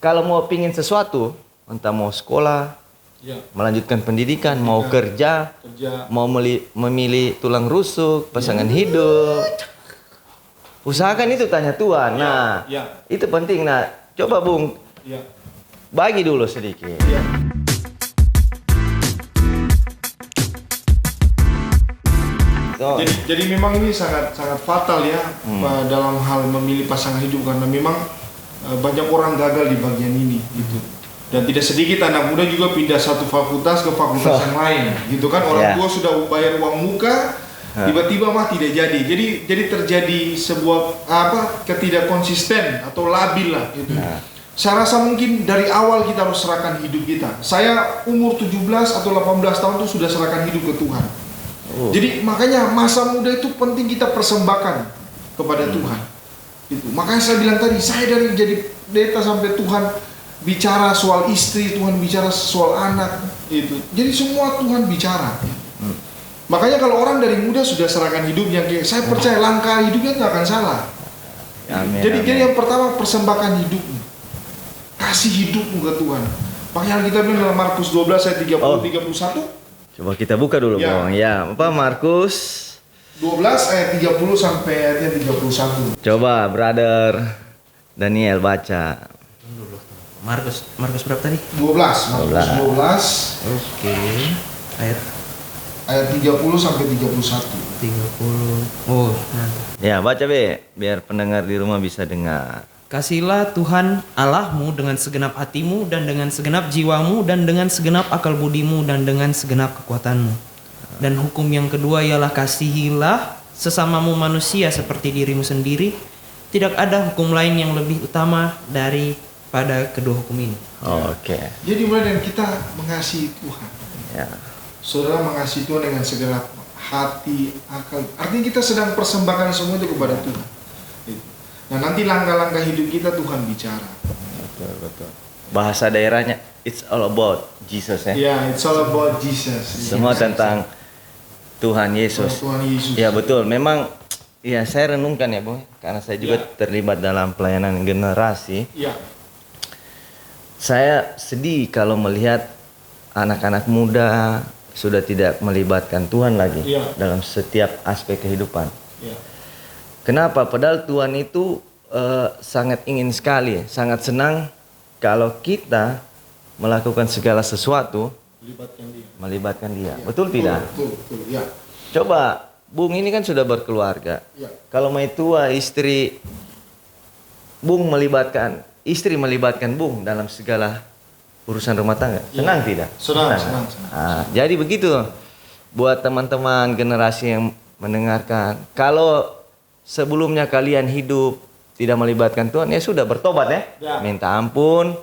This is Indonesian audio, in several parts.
kalau mau pingin sesuatu, entah mau sekolah, melanjutkan pendidikan, mau kerja, mau memilih tulang rusuk, pasangan hidup, usahakan itu tanya Tuhan. Nah, itu penting. Nah, coba Bung, bagi dulu sedikit. Jadi memang ini sangat fatal ya dalam hal memilih pasangan hidup, karena memang banyak orang gagal di bagian ini gitu. Dan tidak sedikit anak muda juga pindah satu fakultas ke fakultas yang lain gitu kan. Orang tua sudah bayar uang muka, tiba-tiba mah tidak jadi. Jadi terjadi sebuah ketidak konsisten atau labil lah gitu. Saya rasa mungkin dari awal kita harus serahkan hidup kita. Saya umur 17 atau 18 tahun tuh sudah serahkan hidup ke Tuhan. Jadi makanya masa muda itu penting kita persembahkan kepada Tuhan. Itu. Makanya saya bilang tadi, saya dari jadi pendeta sampai Tuhan bicara soal istri, Tuhan bicara soal anak, itu. Jadi semua Tuhan bicara. Makanya kalau orang dari muda sudah serahkan hidupnya, saya percaya langkah hidupnya nggak akan salah. Jadi yang pertama persembahkan hidupmu, kasih hidupmu ke Tuhan. Makanya kita bilang dalam Markus 12 ayat 30-31. Coba kita buka dulu, Bang. Ya, apa Markus 12 ayat 30 sampai ayat 31. Coba, Brother Daniel baca. Markus berapa tadi? 12. Oke. Ayat 30 sampai 31. 30. Oh, nanti. Ya, baca Be, biar pendengar di rumah bisa dengar. Kasihlah Tuhan Allahmu dengan segenap hatimu dan dengan segenap jiwamu dan dengan segenap akal budimu dan dengan segenap kekuatanmu. Dan hukum yang kedua ialah kasihilah sesamamu manusia seperti dirimu sendiri. Tidak ada hukum lain yang lebih utama daripada kedua hukum ini. Oke. Jadi mulai dari kita mengasihi Tuhan. Ya. Saudara mengasihi Tuhan dengan segenap hati, akal. Artinya kita sedang persembahkan semua itu kepada Tuhan. Nah, nanti langkah-langkah hidup kita Tuhan bicara. Betul. Bahasa daerahnya it's all about Jesus ya. Yeah, it's all about Jesus. Semua tentang Tuhan Yesus. Tuhan Yesus. Ya betul. Memang ya saya renungkan ya, Bung, karena saya juga terlibat dalam pelayanan generasi. Ya. Saya sedih kalau melihat anak-anak muda sudah tidak melibatkan Tuhan lagi dalam setiap aspek kehidupan. Ya. Kenapa? Padahal Tuhan itu sangat ingin sekali, sangat senang kalau kita melakukan segala sesuatu melibatkan dia. Ya. Betul tidak? Betul. Ya. Coba, Bung ini kan sudah berkeluarga. Ya. Kalau mai tua istri Bung melibatkan Bung dalam segala urusan rumah tangga. Senang tidak? Senang. Nah, jadi begitu buat teman-teman generasi yang mendengarkan. Kalau sebelumnya kalian hidup tidak melibatkan Tuhan, ya sudah bertobat ya. Minta ampun.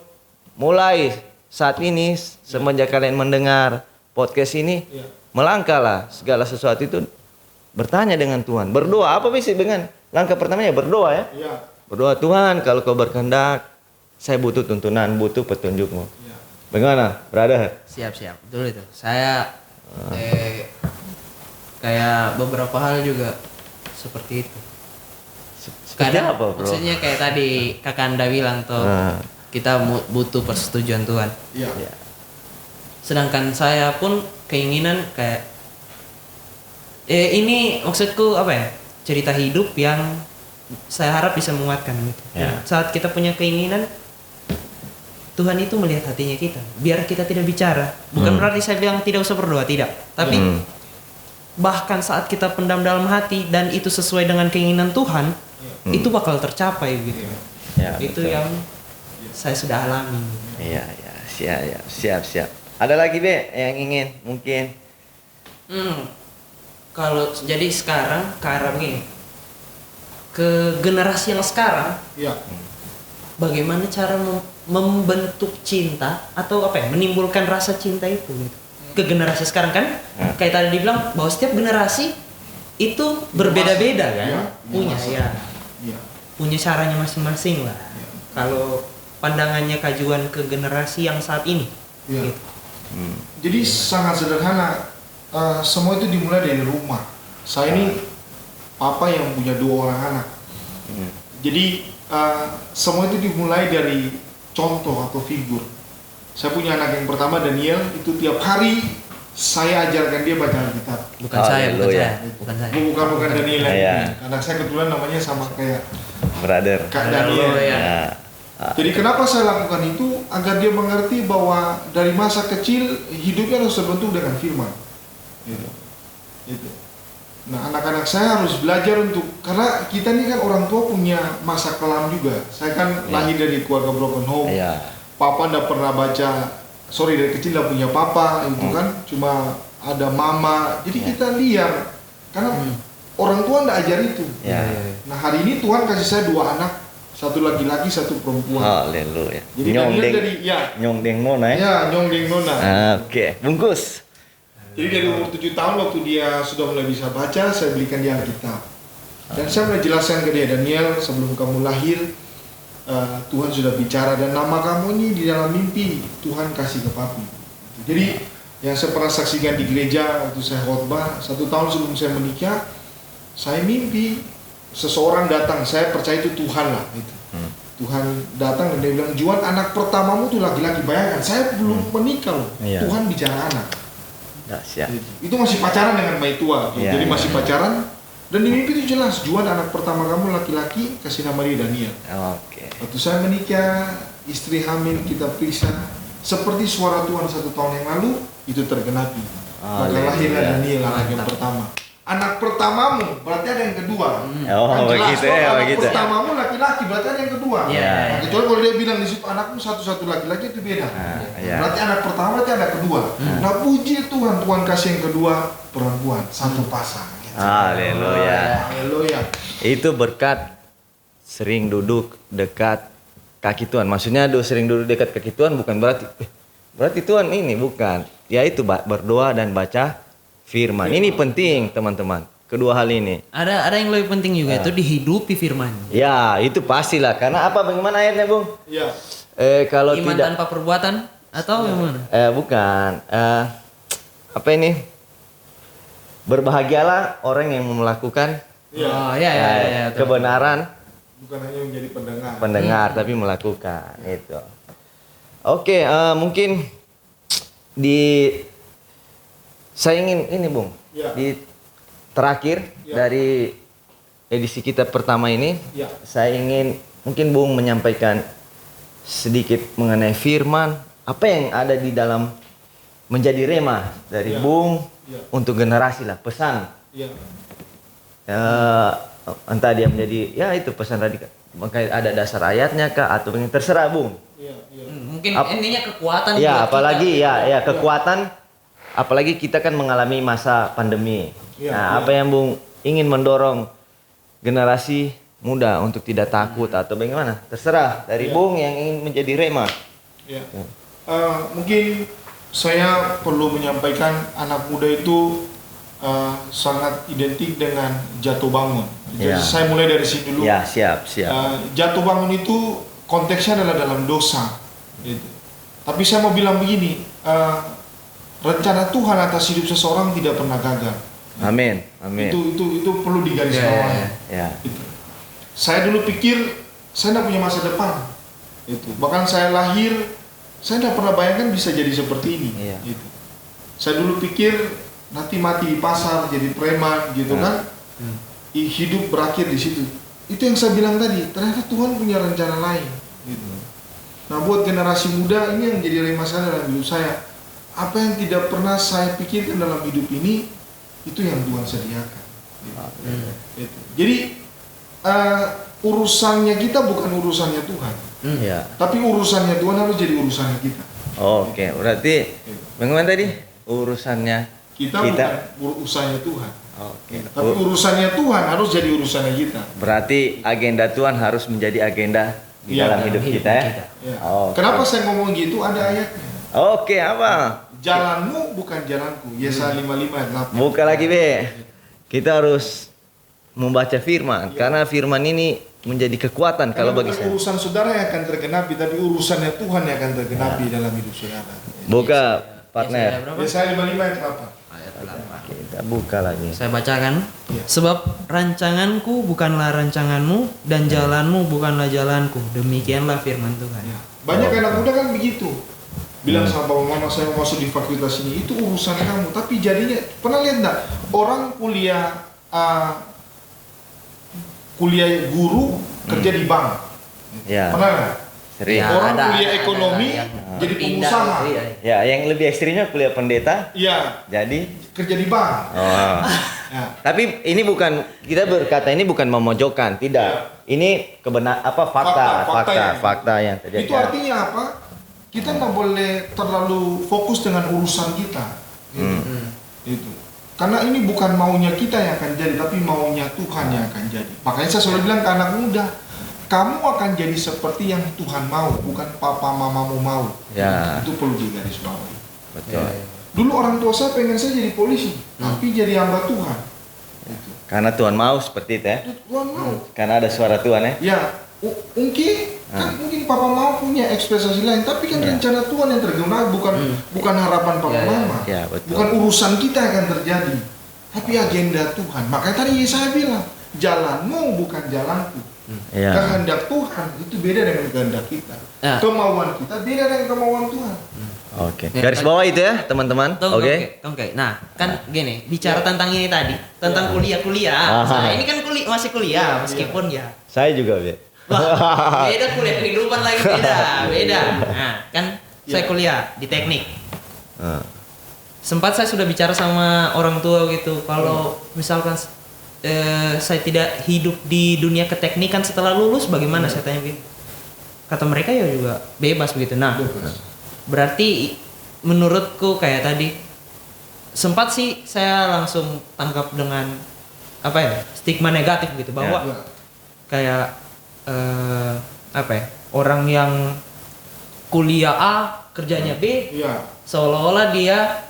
Mulai saat ini semenjak kalian mendengar podcast ini, melangkahlah segala sesuatu itu bertanya dengan Tuhan. Berdoa, apa sih dengan langkah pertamanya berdoa ya. Berdoa, Tuhan kalau kau berkehendak, saya butuh tuntunan, butuh petunjukmu. Bagaimana, brother? Siap. Betul itu. Saya kayak beberapa hal juga seperti itu. Kadang apa, bro? Maksudnya kayak tadi Kakak Anda bilang tuh, kita butuh persetujuan Tuhan. Ya. Sedangkan saya pun keinginan kayak ini maksudku apa ya? Cerita hidup yang saya harap bisa menguatkan gitu. Ya. Saat kita punya keinginan, Tuhan itu melihat hatinya kita. Biar kita tidak bicara. Bukan berarti saya bilang tidak usah berdoa, tidak. Tapi bahkan saat kita pendam dalam hati dan itu sesuai dengan keinginan Tuhan, itu bakal tercapai gitu. Ya, itu betul. yang saya sudah alami. Iya, siap. Ada lagi Be yang ingin mungkin? Kalau jadi sekarang ke arah begini, ke generasi yang sekarang, bagaimana cara membentuk cinta atau apa ya, menimbulkan rasa cinta itu gitu. Ke generasi sekarang kan, kayak tadi dibilang bahwa setiap generasi itu berbeda-beda kan, punya caranya masing-masing lah. Kalau pandangannya kajuan ke generasi yang saat ini. Gitu. Jadi sangat sederhana, semua itu dimulai dari rumah. Saya ini papa yang punya 2 orang anak. Jadi semua itu dimulai dari contoh atau figur. Saya punya anak yang pertama Daniel, itu tiap hari saya ajarkan dia baca Alkitab. Bukan saya. Bukan Daniel lagi. Iya. Anak saya kebetulan namanya sama kayak Brother. Kak Daniel. Ya. Jadi kenapa saya lakukan itu? Agar dia mengerti bahwa dari masa kecil hidupnya harus terbentuk dengan firman. Gitu. Nah, anak-anak saya harus belajar karena kita ini kan orang tua punya masa kelam juga. Saya kan lahir dari keluarga broken home. Papa ndak pernah dari kecil ndak punya papa, itu kan cuma ada mama. Jadi kita liar karena orang tua ndak ajar itu. Nah, hari ini Tuhan kasih saya 2 anak, satu laki-laki, satu perempuan. Haleluya. Jadi Daniel dari Nyongdeng Nona ya. Ya, Nyongdeng Nona. Oke, bungkus. Jadi dari umur 7 tahun waktu dia sudah mulai bisa baca, saya belikan dia Alkitab. Dan saya mulai jelaskan ke dia, Daniel, sebelum kamu lahir, Tuhan sudah bicara dan nama kamu ini di dalam mimpi Tuhan kasih ke papi. Jadi yang saya pernah saksikan di gereja waktu saya khotbah 1 tahun sebelum saya menikah, saya mimpi seseorang datang, saya percaya itu Tuhan lah itu. Tuhan datang dan dia bilang, Juan, anak pertamamu tuh laki-laki. Bayangkan, saya belum menikah loh. Tuhan bicara anak. Itu masih pacaran dengan Mai Tua, jadi masih pacaran. Dan di mimpi itu jelas, Juan anak pertama kamu laki-laki, kasih nama dia Daniel. Waktu saya menikah, istri hamil, kita pisah. Seperti suara Tuhan 1 tahun yang lalu, itu tergenapi. Maka lahirlah Daniel, anak yang pertama. Anak pertamamu, berarti ada yang kedua. Begitu ya, anak begitu. pertamamu laki-laki, berarti ada yang kedua. Kecuali kalau dia bilang di situ anakmu satu-satu laki-laki, itu beda. Berarti anak pertama, berarti ada kedua. Nah, puji Tuhan, Tuhan kasih yang kedua perempuan, satu pasang. Haleluya. Itu berkat sering duduk dekat kaki Tuhan. Maksudnya sering duduk dekat kaki Tuhan bukan berarti Tuhan ini, bukan. Ya itu berdoa dan baca firman. Ini penting, teman-teman. Kedua hal ini. Ada yang lebih penting juga, itu dihidupi firman. Ya, itu pastilah. Karena apa? Bagaimana ayatnya, Bung? Ya. Kalau iman tidak tanpa perbuatan atau gimana? Bukan. Apa ini? Berbahagialah orang yang melakukan kebenaran, bukan hanya menjadi pendengar tapi melakukan itu. Oke, mungkin saya ingin ini, Bung, di terakhir dari edisi kita pertama ini, saya ingin mungkin Bung menyampaikan sedikit mengenai firman, apa yang ada di dalam menjadi rema dari Bung untuk generasi lah, pesan. Entah dia menjadi itu pesan radikal, maka ada dasar ayatnya kah atau terserah Bung. Mungkin intinya kekuatan. Apalagi kekuatan. Apalagi kita kan mengalami masa pandemi. Apa yang Bung ingin mendorong generasi muda untuk tidak takut atau bagaimana? Terserah dari Bung yang ingin menjadi rema. Mungkin saya perlu menyampaikan anak muda itu sangat identik dengan jatuh bangun. Jadi saya mulai dari sini dulu. Siap. Jatuh bangun itu konteksnya adalah dalam dosa. Gitu. Tapi saya mau bilang begini, rencana Tuhan atas hidup seseorang tidak pernah gagal. Amin. Itu perlu digarisbawahi. Gitu. Saya dulu pikir saya tidak punya masa depan. Itu. Bahkan saya lahir, saya tidak pernah bayangkan bisa jadi seperti ini. Gitu. Saya dulu pikir nanti mati di pasar jadi preman, gitu kan? Hidup berakhir di situ. Itu yang saya bilang tadi. Ternyata Tuhan punya rencana lain. Gitu. Nah, buat generasi muda ini yang jadi rema saya dalam hidup saya. Apa yang tidak pernah saya pikirkan dalam hidup ini, itu yang Tuhan sediakan. Gitu. Jadi urusannya kita bukan urusannya Tuhan. Tapi urusannya Tuhan harus jadi urusannya kita. Oke, berarti bagaimana tadi? Urusannya kita bukan urusannya Tuhan. Tapi urusannya Tuhan harus jadi urusannya kita. Berarti agenda Tuhan harus menjadi agenda di dalam hidup kita ya. Kenapa saya ngomong gitu? Ada ayatnya. Oke, apa? Jalanmu bukan jalanku. Yesaya 55 ayat 8. Buka lagi, Be. Kita harus membaca firman karena firman ini menjadi kekuatan kalau bagi saya. Urusan saudara yang akan tergenapi, tapi urusannya Tuhan yang akan tergenapi dalam hidup saudara. Buka, partner. Yesaya 55 ayat 8. Ayat 8. Kita buka lagi. Saya bacakan. Ya. Sebab rancanganku bukanlah rancanganmu dan jalanmu bukanlah jalanku. Demikianlah firman Tuhan. Ya. Banyak anak muda kan begitu. Bilang sama papa mama saya mau masuk di fakultas ini, itu urusan kamu. Tapi jadinya pernah lihat enggak orang kuliah guru kerja di bank? Ya. Pernah nggak? Sering. Ya. Orang ada, kuliah ada, ekonomi yang jadi pindah pengusaha. gitu, iya. Ya, yang lebih ekstrimnya kuliah pendeta Iya, jadi kerja di bank. oh. Ya. Tapi ini bukan, kita berkata ini bukan memojokkan, tidak. Ini fakta yang terjadi. Itu artinya apa? Kita nggak boleh terlalu fokus dengan urusan kita. Gitu. Itu. Karena ini bukan maunya kita yang akan jadi, tapi maunya Tuhan yang akan jadi. Makanya saya selalu bilang ke anak muda, kamu akan jadi seperti yang Tuhan mau, bukan papa mamamu mau. Ya. Itu perlu digarisbawahi. Betul. Dulu orang tua saya pengen saya jadi polisi, tapi jadi hamba Tuhan. Gitu. Karena Tuhan mau seperti itu ya. Tuhan mau. Karena ada suara Tuhan ya. Ya, mungkin papa mau punya ekspektasi lain, tapi kan rencana Tuhan yang tergerak, bukan harapan papa mama. Ya, betul. Bukan urusan kita yang akan terjadi, tapi agenda Tuhan. Makanya tadi saya bilang, jalanmu bukan jalanku. Ya. Kehendak Tuhan itu beda dengan kehendak kita. Ya. Kemauan kita beda dengan kemauan Tuhan. Oke. Garis bawah itu ya, teman-teman. Oke. Oke. Nah, kan gini, bicara tentang ini tadi, tentang kuliah. Nah, ini kan masih kuliah meskipun ya. Saya juga, Be. Wah, beda kuliah kehidupan lagi beda. Nah, kan saya kuliah di teknik. Sempat saya sudah bicara sama orang tua gitu, kalau misalkan saya tidak hidup di dunia keteknikan setelah lulus, bagaimana saya tanya gitu. Kata mereka ya juga bebas begitu. Nah, berarti menurutku kayak tadi sempat sih saya langsung tangkap dengan stigma negatif gitu bahwa kayak orang yang kuliah A kerjanya B seolah-olah dia